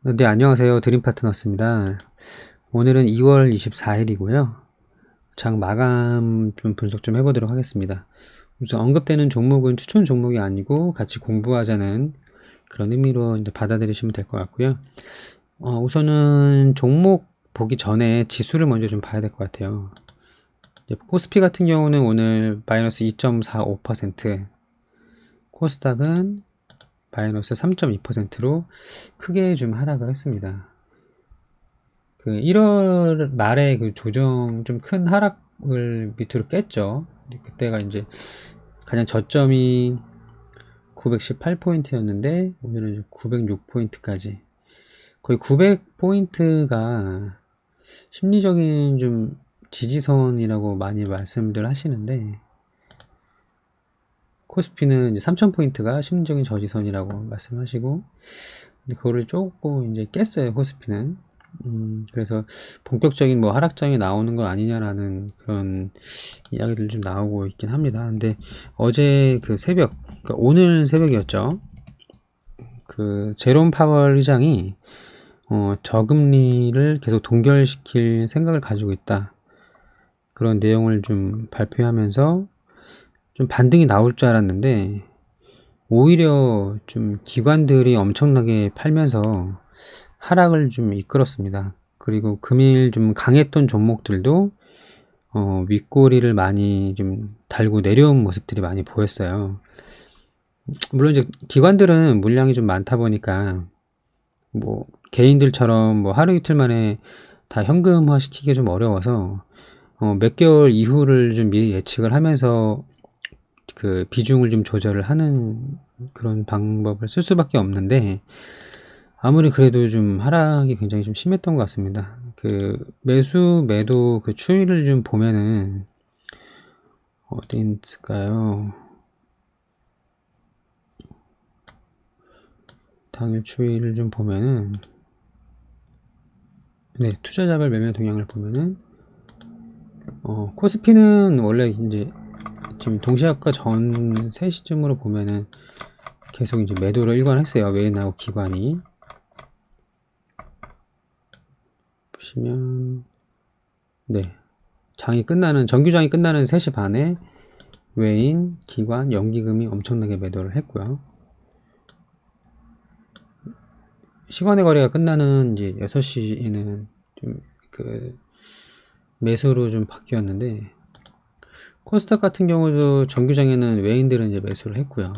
네, 안녕하세요. 드림파트너스입니다. 오늘은 2월 24일이고요. 장 마감 좀 분석 좀 해보도록 하겠습니다. 우선 언급되는 종목은 추천 종목이 아니고 같이 공부하자는 그런 의미로 이제 받아들이시면 될 것 같고요. 우선은 종목 보기 전에 지수를 먼저 좀 봐야 될 것 같아요. 코스피 같은 경우는 오늘 마이너스 2.45%, 코스닥은 마이너스 3.2%로 크게 좀 하락을 했습니다. 그 1월 말에 그 조정 좀 큰 하락을 밑으로 깼죠. 그때가 이제 가장 저점이 918포인트였는데 오늘은 906포인트까지 거의 900포인트가 심리적인 좀 지지선이라고 많이 말씀들 하시는데, 코스피는 이제 3000포인트가 심리적인 저지선이라고 말씀하시고, 근데 그거를 조금 이제 깼어요, 코스피는. 그래서 본격적인 뭐 하락장이 나오는 거 아니냐라는 그런 이야기들 좀 나오고 있긴 합니다. 근데 어제 그 새벽, 그러니까 오늘 새벽이었죠. 그 제롬 파월 의장이 저금리를 계속 동결시킬 생각을 가지고 있다. 그런 내용을 좀 발표하면서 좀 반등이 나올 줄 알았는데 오히려 좀 기관들이 엄청나게 팔면서 하락을 좀 이끌었습니다. 그리고 금일 좀 강했던 종목들도 윗꼬리를 많이 좀 달고 내려온 모습들이 많이 보였어요. 물론 이제 기관들은 물량이 좀 많다 보니까 뭐 개인들처럼 뭐 하루 이틀 만에 다 현금화 시키기 좀 어려워서 몇 개월 이후를 좀 미리 예측을 하면서 그 비중을 좀 조절을 하는 그런 방법을 쓸 수밖에 없는데, 아무리 그래도 좀 하락이 굉장히 좀 심했던 것 같습니다. 그 매수 매도 그 추이를 좀 보면은 어디 있을까요? 당일 추이를 좀 보면은, 네, 투자자별 매매 동향을 보면은 코스피는 원래 이제 지금 동시학과 전 3시쯤으로 보면은 계속 이제 매도를 일관했어요. 외인하고 기관이. 보시면, 네, 정규장이 끝나는 3시 반에 외인, 기관, 연기금이 엄청나게 매도를 했고요. 시간의 거래가 끝나는 이제 6시에는 좀 그 매수로 좀 바뀌었는데, 코스닥 같은 경우도 정규장에는 외인들은 이제 매수를 했고요.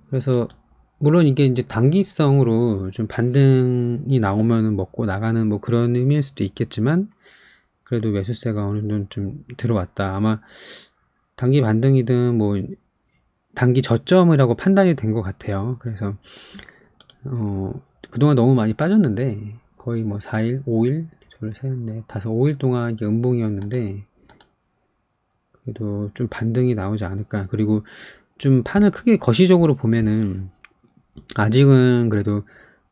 그래서 물론 이게 이제 단기성으로 좀 반등이 나오면 먹고 나가는 뭐 그런 의미일 수도 있겠지만, 그래도 매수세가 어느 정도 좀 들어왔다. 아마 단기 반등이든 뭐 단기 저점이라고 판단이 된 것 같아요. 그래서 그동안 너무 많이 빠졌는데 거의 뭐 4일, 5일, 둘, 셋, 넷, 다섯, 5일 동안 이게 음봉이었는데 그래도 좀 반등이 나오지 않을까. 그리고 좀 판을 크게 거시적으로 보면은 아직은 그래도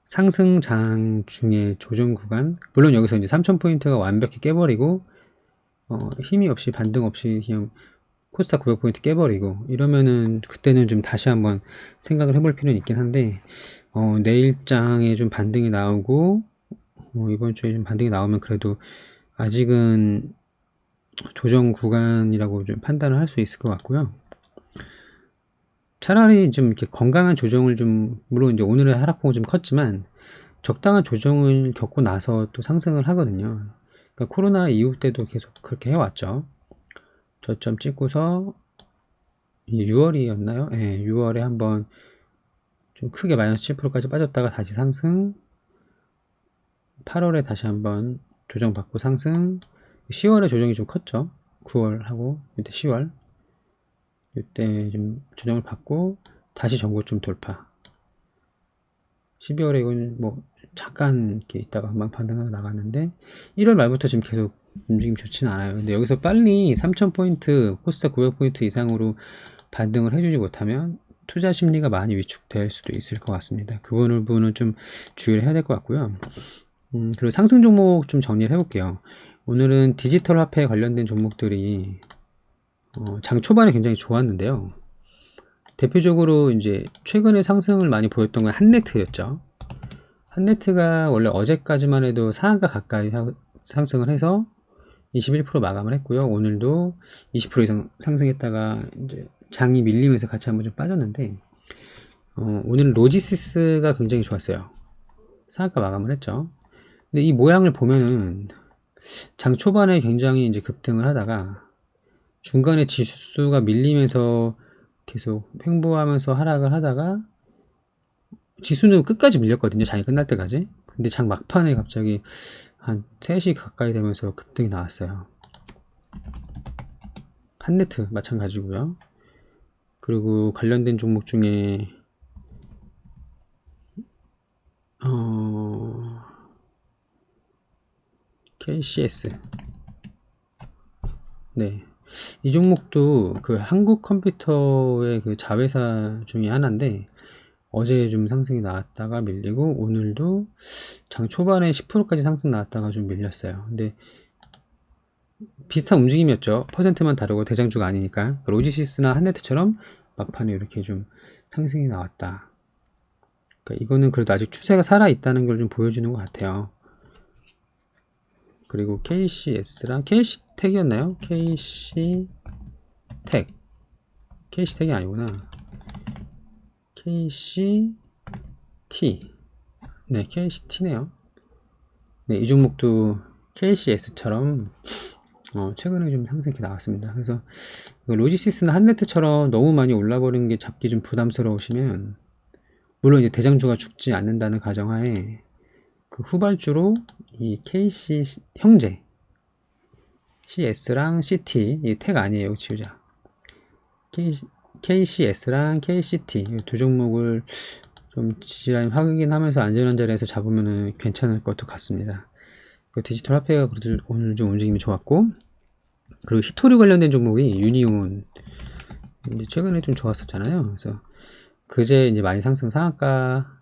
상승장 중에 조정 구간, 물론 여기서 이제 3000포인트가 완벽히 깨버리고 힘이 없이 반등 없이 그냥 코스닥 900포인트 깨버리고 이러면은 그때는 좀 다시 한번 생각을 해볼 필요는 있긴 한데, 내일장에 좀 반등이 나오고 이번 주에 좀 반등이 나오면 그래도 아직은 조정 구간이라고 좀 판단을 할 수 있을 것 같고요. 차라리 좀 이렇게 건강한 조정을 좀, 물론 이제 오늘의 하락폭은 좀 컸지만 적당한 조정을 겪고 나서 또 상승을 하거든요. 그러니까 코로나 이후 때도 계속 그렇게 해왔죠. 저점 찍고서 6월이었나요? 네, 6월에 한번 좀 크게 마이너스 7%까지 빠졌다가 다시 상승, 8월에 다시 한번 조정받고 상승, 10월에 조정이 좀 컸죠. 9월하고 이때 10월 이때 좀 조정을 받고 다시 전고점 돌파. 12월에 이건 뭐 잠깐 이렇게 있다가 금방 반등하고 나갔는데 1월 말부터 지금 계속 움직임이 좋지는 않아요. 근데 여기서 빨리 3000포인트, 코스닥 900포인트 이상으로 반등을 해주지 못하면 투자 심리가 많이 위축될 수도 있을 것 같습니다. 그 부분은 좀 주의를 해야 될 것 같고요. 그리고 상승 종목 좀 정리를 해볼게요. 오늘은 디지털 화폐에 관련된 종목들이 장 초반에 굉장히 좋았는데요. 대표적으로 이제 최근에 상승을 많이 보였던 건 한네트였죠. 한네트가 원래 어제까지만 해도 상한가 가까이 상승을 해서 21% 마감을 했고요. 오늘도 20% 이상 상승했다가 이제 장이 밀리면서 같이 한번 좀 빠졌는데, 오늘 로지시스가 굉장히 좋았어요. 상한가 마감을 했죠. 근데 이 모양을 보면은 장 초반에 굉장히 이제 급등을 하다가 중간에 지수가 밀리면서 계속 횡보하면서 하락을 하다가 지수는 끝까지 밀렸거든요. 장이 끝날 때까지. 근데 장 막판에 갑자기 한 3시 가까이 되면서 급등이 나왔어요. 한네트 마찬가지고요. 그리고 관련된 종목 중에 KCS, 네, 이 종목도 그 한국 컴퓨터의 그 자회사 중에 하나인데 어제 좀 상승이 나왔다가 밀리고 오늘도 장 초반에 10%까지 상승 나왔다가 좀 밀렸어요. 근데 비슷한 움직임이었죠. 퍼센트만 다르고 대장주가 아니니까. 로지시스나 한네트처럼 막판에 이렇게 좀 상승이 나왔다. 그러니까 이거는 그래도 아직 추세가 살아 있다는 걸 좀 보여주는 것 같아요. 그리고 KCS랑 KC텍이었나요? KC텍, KC텍이 아니구나. KCT, 네, KCT네요. 네, 이 종목도 KCS처럼 최근에 좀 상승이 나왔습니다. 그래서 로지시스나 한네트처럼 너무 많이 올라버리는 게 잡기 좀 부담스러우시면, 물론 이제 대장주가 죽지 않는다는 가정하에 그 후발주로 이 KC 형제 CS랑 CT, 이 택 아니에요, 지우자. KCS랑 KCT 이 두 종목을 좀 지지라인 확인하면서 안전한 자리에서 잡으면 괜찮을 것도 같습니다. 그 디지털 화폐가 오늘 좀 움직임이 좋았고, 그리고 히토류 관련된 종목이 유니온 이제 최근에 좀 좋았었잖아요. 그래서 그제 이제 많이 상한가,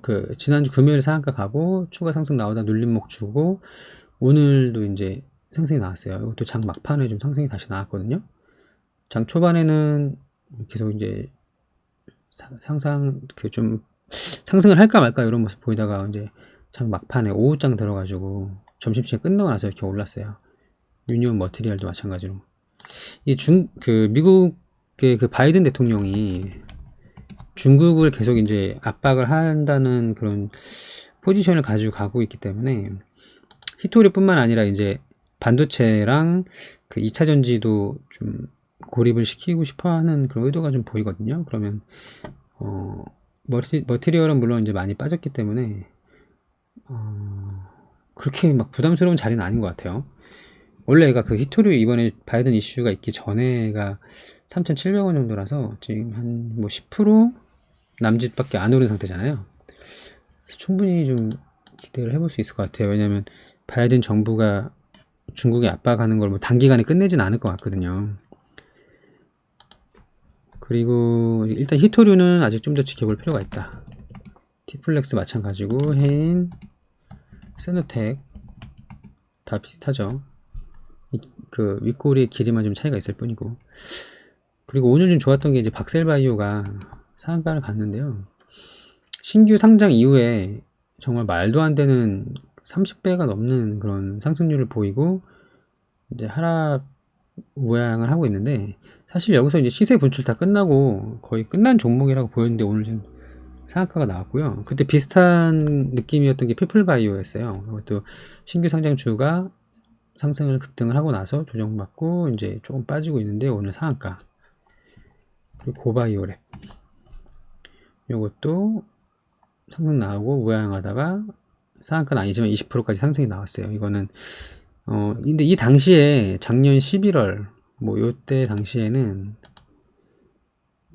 그 지난주 금요일 상한가 가고 추가 상승 나오다 눌림목 주고 오늘도 이제 상승이 나왔어요. 이것도 장 막판에 좀 상승이 다시 나왔거든요. 장 초반에는 계속 이제 좀 상승을 할까 말까 이런 모습 보이다가 이제 장 막판에 오후장 들어가지고 점심시간 끝나고 나서 이렇게 올랐어요. 유니온 머티리얼도 마찬가지로. 미국의 그 바이든 대통령이 중국을 계속 이제 압박을 한다는 그런 포지션을 가지고 가고 있기 때문에 히토리뿐만 아니라 이제 반도체랑 그 2차 전지도 좀 고립을 시키고 싶어 하는 그런 의도가 좀 보이거든요. 그러면 머티리얼은 물론 이제 많이 빠졌기 때문에 그렇게 막 부담스러운 자리는 아닌 것 같아요. 원래 그 히토류 이번에 바이든 이슈가 있기 전에가 3,700원 정도라서 지금 한 뭐 10% 남짓밖에 안 오른 상태잖아요. 충분히 좀 기대를 해볼 수 있을 것 같아요. 왜냐면 바이든 정부가 중국에 압박하는 걸 뭐 단기간에 끝내진 않을 것 같거든요. 그리고 일단 히토류는 아직 좀 더 지켜볼 필요가 있다. 티플렉스 마찬가지고 해인, 세노텍 다 비슷하죠. 그 윗꼬리의 길이만 좀 차이가 있을 뿐이고. 그리고 오늘 좀 좋았던 게 이제 박셀바이오가 상한가를 갔는데요. 신규 상장 이후에 정말 말도 안 되는 30배가 넘는 그런 상승률을 보이고 이제 하락 우양을 하고 있는데, 사실 여기서 이제 시세 분출 다 끝나고 거의 끝난 종목이라고 보였는데 오늘 좀 상한가가 나왔고요. 그때 비슷한 느낌이었던 게 피플바이오였어요. 그것도 신규 상장주가 상승을 급등을 하고 나서 조정받고 이제 조금 빠지고 있는데 오늘 상한가. 그리고 고바이오랩 요것도 상승 나오고 우양하다가 상한가는 아니지만 20%까지 상승이 나왔어요. 이거는 근데 이 당시에 작년 11월 뭐 요때 당시에는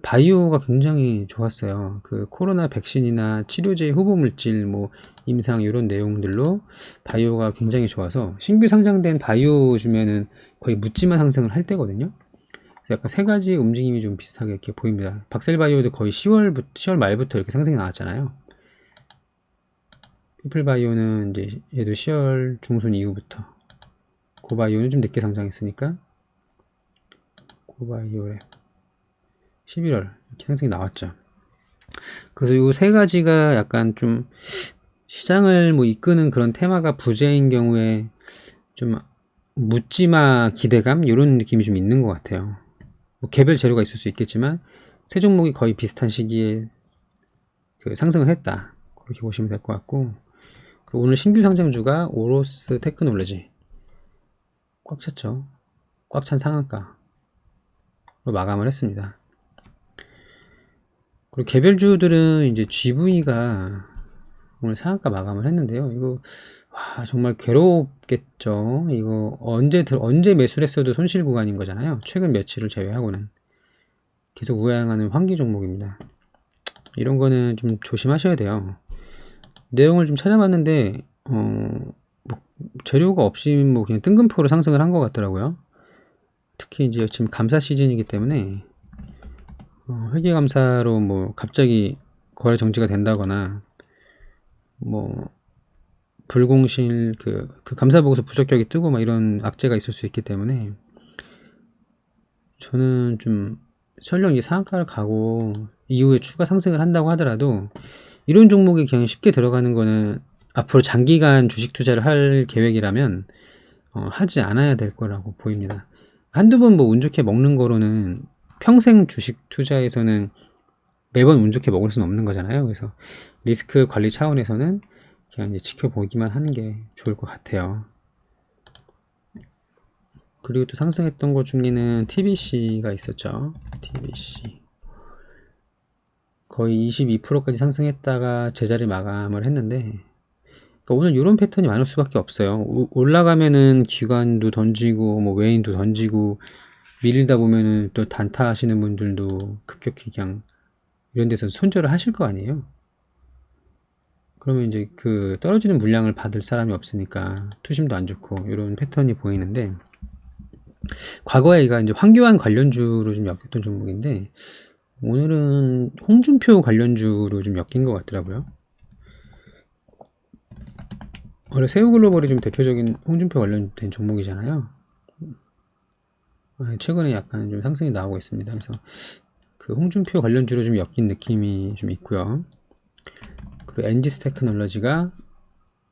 바이오가 굉장히 좋았어요. 그 코로나 백신이나 치료제 후보 물질 뭐 임상 이런 내용들로 바이오가 굉장히 좋아서 신규 상장된 바이오 주면은 거의 묻지마 상승을 할 때거든요. 약간 세 가지 움직임이 좀 비슷하게 이렇게 보입니다. 박셀바이오도 거의 10월 말부터 이렇게 상승이 나왔잖아요. 피플바이오는 이제 얘도 10월 중순 이후부터, 고바이오는 좀 늦게 상장했으니까 고바이오랩 11월 이렇게 상승이 나왔죠. 그래서 요 세 가지가 약간 좀 시장을 뭐 이끄는 그런 테마가 부재인 경우에 좀 묻지마 기대감 이런 느낌이 좀 있는 것 같아요. 뭐 개별 재료가 있을 수 있겠지만 세 종목이 거의 비슷한 시기에 그 상승을 했다, 그렇게 보시면 될 것 같고, 그리고 오늘 신규 상장주가 오로스 테크놀로지 꽉 찼죠. 꽉 찬 상한가로 마감을 했습니다. 그리고 개별주들은 이제 GV가 오늘 상한가 마감을 했는데요. 이거 와, 정말 괴롭겠죠. 이거 언제 매수를 했어도 손실 구간인 거잖아요. 최근 며칠을 제외하고는 계속 우양하는 환기 종목입니다. 이런 거는 좀 조심하셔야 돼요. 내용을 좀 찾아봤는데 뭐 재료가 없이 뭐 그냥 뜬금포로 상승을 한 것 같더라고요. 특히 이제 지금 감사 시즌이기 때문에 회계감사로 뭐 갑자기 거래 정지가 된다거나 뭐 불공실 그 감사 보고서 부적격이 뜨고 막 이런 악재가 있을 수 있기 때문에 저는 좀 설령 이 상한가를 가고 이후에 추가 상승을 한다고 하더라도 이런 종목에 그냥 쉽게 들어가는 거는 앞으로 장기간 주식 투자를 할 계획이라면 하지 않아야 될 거라고 보입니다. 한두 번 뭐 운 좋게 먹는 거로는 평생 주식 투자에서는 매번 운 좋게 먹을 수는 없는 거잖아요. 그래서 리스크 관리 차원에서는 그냥 이제 지켜보기만 하는 게 좋을 것 같아요. 그리고 또 상승했던 것 중에는 TBC가 있었죠. TBC 거의 22%까지 상승했다가 제자리 마감을 했는데, 그러니까 오늘 이런 패턴이 많을 수밖에 없어요. 올라가면은 기관도 던지고 뭐 외인도 던지고 밀리다 보면은 또 단타 하시는 분들도 급격히 그냥 이런 데서 손절을 하실 거 아니에요. 그러면 이제 그 떨어지는 물량을 받을 사람이 없으니까 투심도 안 좋고 이런 패턴이 보이는데, 과거에 이가 이제 황교안 관련주로 좀 엮였던 종목인데 오늘은 홍준표 관련주로 좀 엮인 것 같더라고요. 원래 새우글로벌이 좀 대표적인 홍준표 관련된 종목이잖아요. 최근에 약간 좀 상승이 나오고 있습니다. 그래서 그 홍준표 관련주로 좀 엮인 느낌이 좀 있고요. 그리고 엔지스 테크놀로지가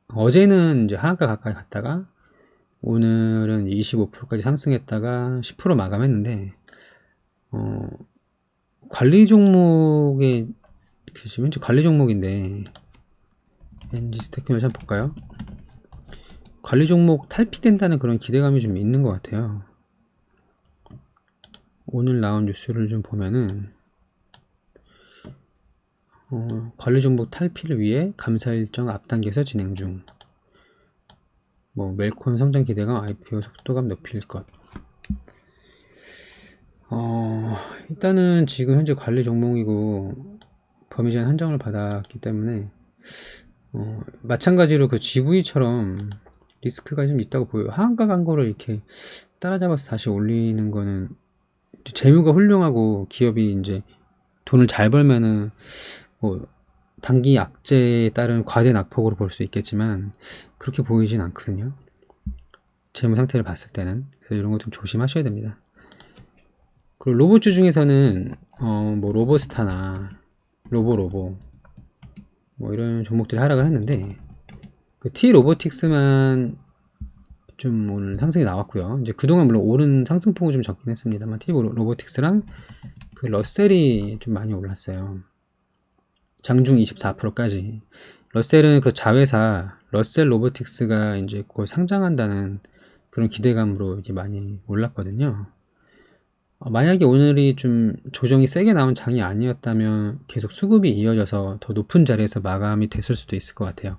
어제는 이제 하한가 가까이 갔다가 오늘은 25%까지 상승했다가 10% 마감했는데 관리 종목에 지금 현재 관리 종목인데 엔지스 테크놀로지 한번 볼까요? 관리 종목 탈피된다는 그런 기대감이 좀 있는 것 같아요. 오늘 나온 뉴스를 좀 보면은 관리 종목 탈피를 위해 감사 일정 앞당겨서 진행 중. 뭐 멜콘 성장 기대감, IPO 속도감 높일 것. 일단은 지금 현재 관리 종목이고 범위전 한정을 받았기 때문에 마찬가지로 그 GV처럼 리스크가 좀 있다고 보여요. 하한가 간 거를 이렇게 따라잡아서 다시 올리는 거는 재무가 훌륭하고 기업이 이제 돈을 잘 벌면은 뭐 단기 악재에 따른 과대 낙폭으로 볼 수 있겠지만 그렇게 보이진 않거든요. 재무 상태를 봤을 때는. 그래서 이런 거 좀 조심하셔야 됩니다. 그리고 로봇주 중에서는 뭐 로보스타나 로보로보 뭐 이런 종목들이 하락을 했는데 그 T 로보틱스만 좀 오늘 상승이 나왔고요. 이제 그동안 물론 오른 상승폭은 좀 적긴 했습니다만 T 로보틱스랑 그 러셀이 좀 많이 올랐어요. 장중 24%까지. 러셀은 그 자회사 러셀 로보틱스가 이제 곧 상장한다는 그런 기대감으로 이게 많이 올랐거든요. 만약에 오늘이 좀 조정이 세게 나온 장이 아니었다면 계속 수급이 이어져서 더 높은 자리에서 마감이 됐을 수도 있을 것 같아요.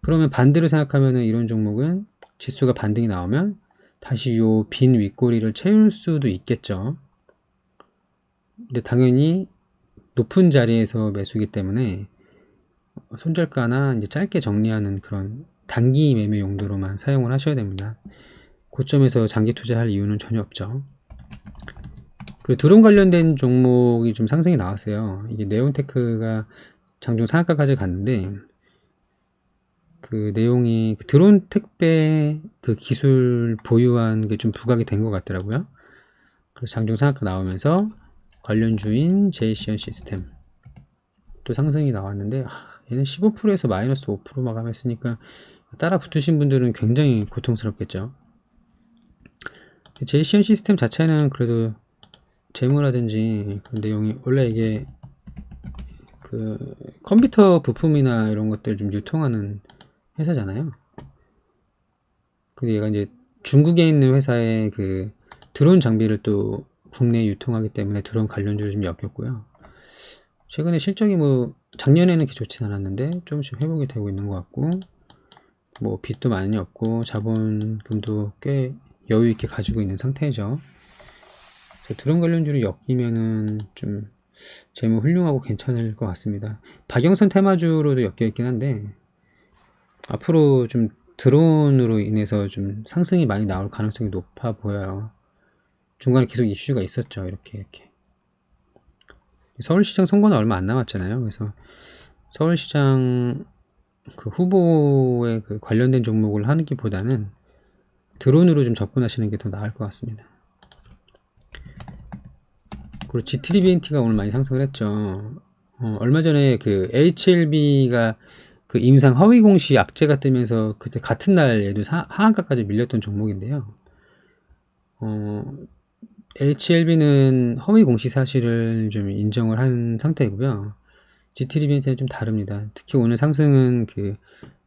그러면 반대로 생각하면 이런 종목은 지수가 반등이 나오면 다시 요 빈 윗꼬리를 채울 수도 있겠죠. 근데 당연히 높은 자리에서 매수기 때문에 손절가나 이제 짧게 정리하는 그런 단기 매매 용도로만 사용을 하셔야 됩니다. 고점에서 장기 투자할 이유는 전혀 없죠. 그리고 드론 관련된 종목이 좀 상승이 나왔어요. 이게 네온테크가 장중 상한가까지 갔는데 그 내용이 그 드론 택배 그 기술 보유한 게 좀 부각이 된 것 같더라고요. 그래서 장중 상한가 나오면서 관련주인 제이시언 시스템 또 상승이 나왔는데 얘는 15%에서 마이너스 5% 마감했으니까 따라 붙으신 분들은 굉장히 고통스럽겠죠. 제이시언 시스템 자체는 그래도 재무라든지 그 내용이 원래 이게 그 컴퓨터 부품이나 이런 것들 좀 유통하는 회사잖아요. 근데 얘가 이제 중국에 있는 회사의 그 드론 장비를 또 국내에 유통하기 때문에 드론 관련주를 좀 엮였고요. 최근에 실적이 뭐 작년에는 그렇게 좋진 않았는데 조금씩 회복이 되고 있는 것 같고, 뭐 빚도 많이 없고 자본금도 꽤 여유 있게 가지고 있는 상태죠. 드론 관련주를 엮이면은 좀 재무 훌륭하고 괜찮을 것 같습니다. 박영선 테마주로도 엮여 있긴 한데 앞으로 좀 드론으로 인해서 좀 상승이 많이 나올 가능성이 높아 보여요. 중간에 계속 이슈가 있었죠. 이렇게 서울시장 선거는 얼마 안 남았잖아요. 그래서 서울시장 그 후보에 그 관련된 종목을 하기보다는 드론으로 좀 접근하시는 게 더 나을 것 같습니다. 그리고 GTDBNT가 오늘 많이 상승을 했죠. 얼마 전에 그 HLB가 그 임상 허위 공시 악재가 뜨면서 그때 같은 날 얘도 하한가까지 밀렸던 종목인데요. HLB는 허위 공시 사실을 좀 인정을 한 상태이고요. GTDBNT는 좀 다릅니다. 특히 오늘 상승은 그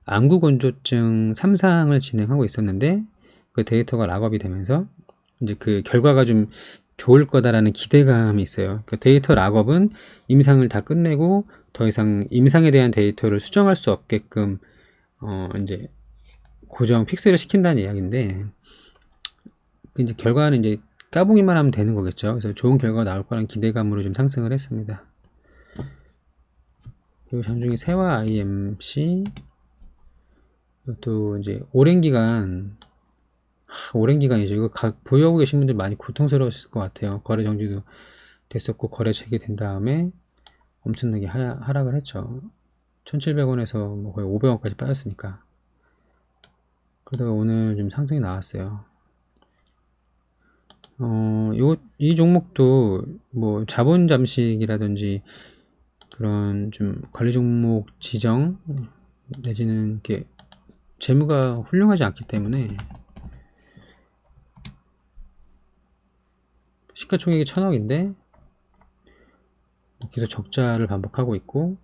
안구건조증 3상을 진행하고 있었는데 그 데이터가 락업이 되면서 이제 그 결과가 좀 좋을 거다라는 기대감이 있어요. 그 데이터 락업은 임상을 다 끝내고 더 이상 임상에 대한 데이터를 수정할 수 없게끔 이제 고정 픽스를 시킨다는 이야기인데, 이제 결과는 이제 까보기만 하면 되는 거겠죠. 그래서 좋은 결과가 나올 거라는 기대감으로 좀 상승을 했습니다. 그리고 장중에 세화 IMC 또 이제 오랜 기간이죠. 이거 보유하고 계신 분들 많이 고통스러우실 것 같아요. 거래 정지도 됐었고 거래 재개된 다음에 엄청나게 하락을 했죠. 1700원에서 뭐 거의 500원까지 빠졌으니까. 그러다가 오늘 좀 상승이 나왔어요. 이 종목도 뭐 자본 잠식이라든지 그런 좀 관리 종목 지정 내지는 이렇게 재무가 훌륭하지 않기 때문에 시가총액이 1000억인데 계속 적자를 반복하고 있고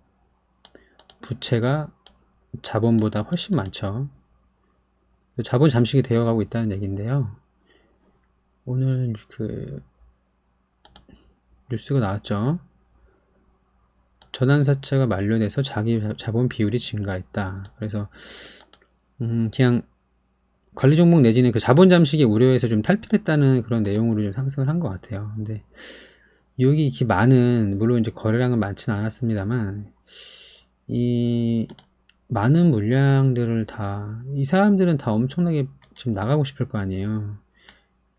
부채가 자본보다 훨씬 많죠. 자본 잠식이 되어가고 있다는 얘기인데요. 오늘 그 뉴스가 나왔죠. 전환사채가 만료돼서 자기 자본 비율이 증가했다. 그래서 그냥 관리 종목 내지는 그 자본 잠식의 우려에서 좀 탈피됐다는 그런 내용으로 좀 상승을 한 것 같아요. 근데 여기 이렇게 많은, 물론 이제 거래량은 많지는 않았습니다만 이 많은 물량들을 이 사람들은 다 엄청나게 지금 나가고 싶을 거 아니에요.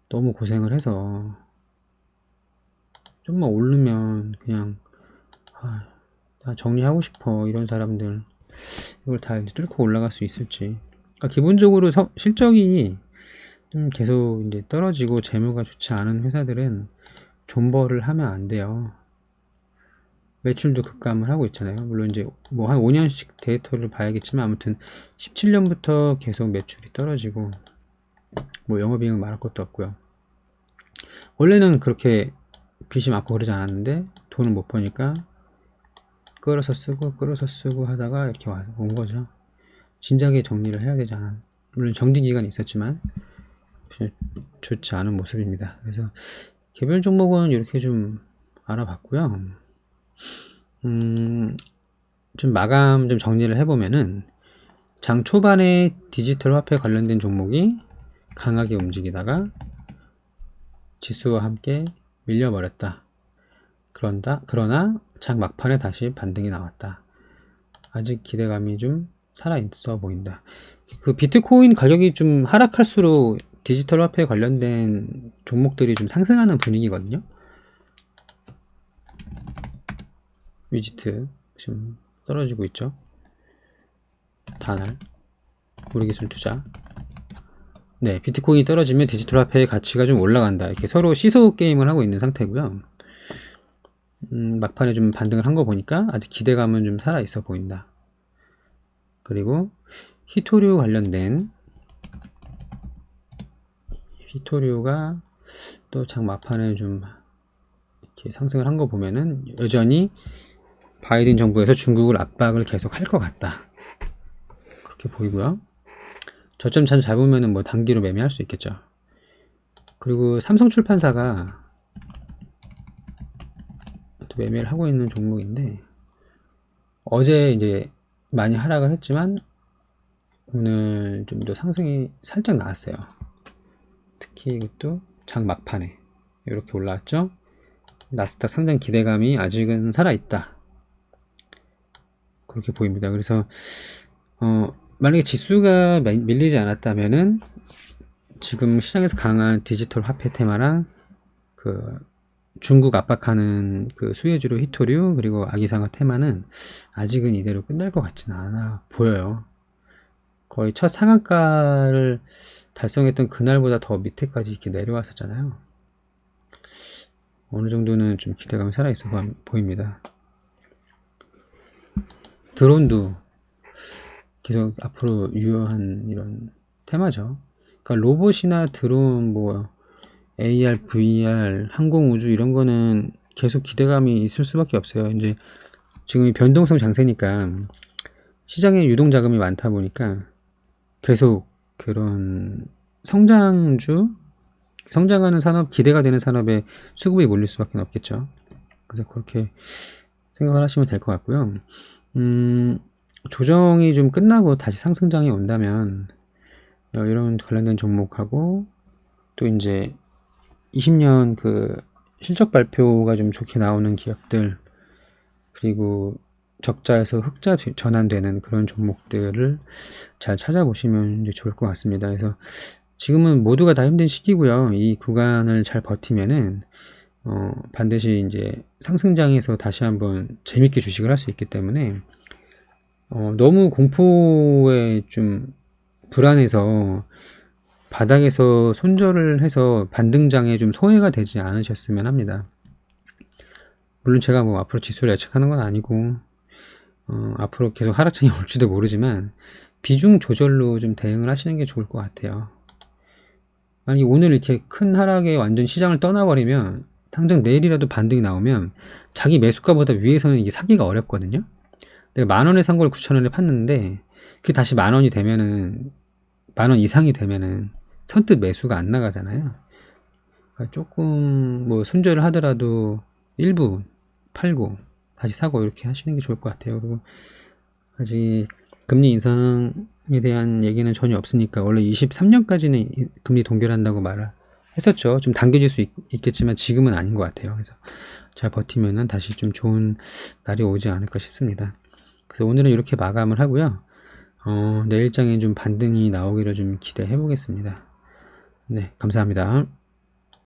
너무 고생을 해서 좀만 오르면 그냥 다 정리하고 싶어 이런 사람들, 이걸 다 뚫고 올라갈 수 있을지. 기본적으로 실적이 좀 계속 이제 떨어지고 재무가 좋지 않은 회사들은 존버를 하면 안 돼요. 매출도 급감을 하고 있잖아요. 물론 이제 뭐 한 5년씩 데이터를 봐야겠지만 아무튼 17년부터 계속 매출이 떨어지고 뭐 영업이익은 말할 것도 없고요. 원래는 그렇게 빚이 많고 그러지 않았는데 돈을 못 버니까 끌어서 쓰고 하다가 이렇게 온 거죠. 진작에 정리를 해야 되지 않아. 물론 정지 기간이 있었지만 좋지 않은 모습입니다. 그래서 개별 종목은 이렇게 좀 알아봤고요. 좀 마감 좀 정리를 해보면은 장 초반에 디지털 화폐 관련된 종목이 강하게 움직이다가 지수와 함께 밀려버렸다. 그러나 장 막판에 다시 반등이 나왔다. 아직 기대감이 좀 살아있어 보인다. 그 비트코인 가격이 좀 하락할수록 디지털 화폐 관련된 종목들이 좀 상승하는 분위기거든요. 위지트 지금 떨어지고 있죠. 다날 우리기술 투자. 네, 비트코인이 떨어지면 디지털 화폐의 가치가 좀 올라간다. 이렇게 서로 시소 게임을 하고 있는 상태고요. 막판에 좀 반등을 한 거 보니까 아직 기대감은 좀 살아 있어 보인다. 그리고 히토류 관련된 히토류가 또 장 막판에 좀 이렇게 상승을 한 거 보면은 여전히 바이든 정부에서 중국을 압박을 계속 할 것 같다. 그렇게 보이고요. 저점 잘 잡으면은 뭐 단기로 매매할 수 있겠죠. 그리고 삼성출판사가 또 매매를 하고 있는 종목인데 어제 이제 많이 하락을 했지만 오늘 좀 더 상승이 살짝 나왔어요. 특히 이것도 장 막판에 이렇게 올라왔죠. 나스닥 상장 기대감이 아직은 살아있다. 그렇게 보입니다. 그래서 만약에 지수가 밀리지 않았다면은 지금 시장에서 강한 디지털 화폐 테마랑 그 중국 압박하는 그 수혜주로 히토류 그리고 아기상어 테마는 아직은 이대로 끝날 것 같지는 않아 보여요. 거의 첫 상한가를 달성했던 그날보다 더 밑에까지 이렇게 내려왔었잖아요. 어느 정도는 좀 기대감이 살아있어 보입니다. 드론도 계속 앞으로 유효한 이런 테마죠. 그러니까 로봇이나 드론, 뭐 AR, VR, 항공우주 이런 거는 계속 기대감이 있을 수밖에 없어요. 이제 지금 변동성 장세니까 시장에 유동 자금이 많다 보니까 계속 그런 성장하는 산업, 기대가 되는 산업에 수급이 몰릴 수밖에 없겠죠. 그래서 그렇게 생각을 하시면 될 것 같고요. 조정이 좀 끝나고 다시 상승장이 온다면 이런 관련된 종목하고 또 이제 20년 그 실적 발표가 좀 좋게 나오는 기업들 그리고 적자에서 흑자 전환되는 그런 종목들을 잘 찾아보시면 이제 좋을 것 같습니다. 그래서 지금은 모두가 다 힘든 시기고요. 이 구간을 잘 버티면은 반드시 이제 상승장에서 다시 한번 재밌게 주식을 할 수 있기 때문에 너무 공포에 좀 불안해서 바닥에서 손절을 해서 반등장에 좀 소외가 되지 않으셨으면 합니다. 물론 제가 뭐 앞으로 지수를 예측하는 건 아니고 앞으로 계속 하락장이 올지도 모르지만 비중 조절로 좀 대응을 하시는 게 좋을 것 같아요. 만약에 오늘 이렇게 큰 하락에 완전 시장을 떠나버리면 당장 내일이라도 반등이 나오면 자기 매수가보다 위에서는 이게 사기가 어렵거든요. 내가 만원에 산 걸 9,000원에 팠는데 그게 다시 만원이 되면은 만원 이상이 되면은 선뜻 매수가 안 나가잖아요. 그러니까 조금 뭐 손절을 하더라도 일부 팔고 다시 사고 이렇게 하시는 게 좋을 것 같아요. 그리고 아직 금리 인상에 대한 얘기는 전혀 없으니까 원래 23년까지는 금리 동결한다고 말을 했었죠. 좀 당겨질 수 있겠지만 지금은 아닌 것 같아요. 그래서 잘 버티면은 다시 좀 좋은 날이 오지 않을까 싶습니다. 그래서 오늘은 이렇게 마감을 하고요. 내일장에 좀 반등이 나오기를 좀 기대해 보겠습니다. 네, 감사합니다.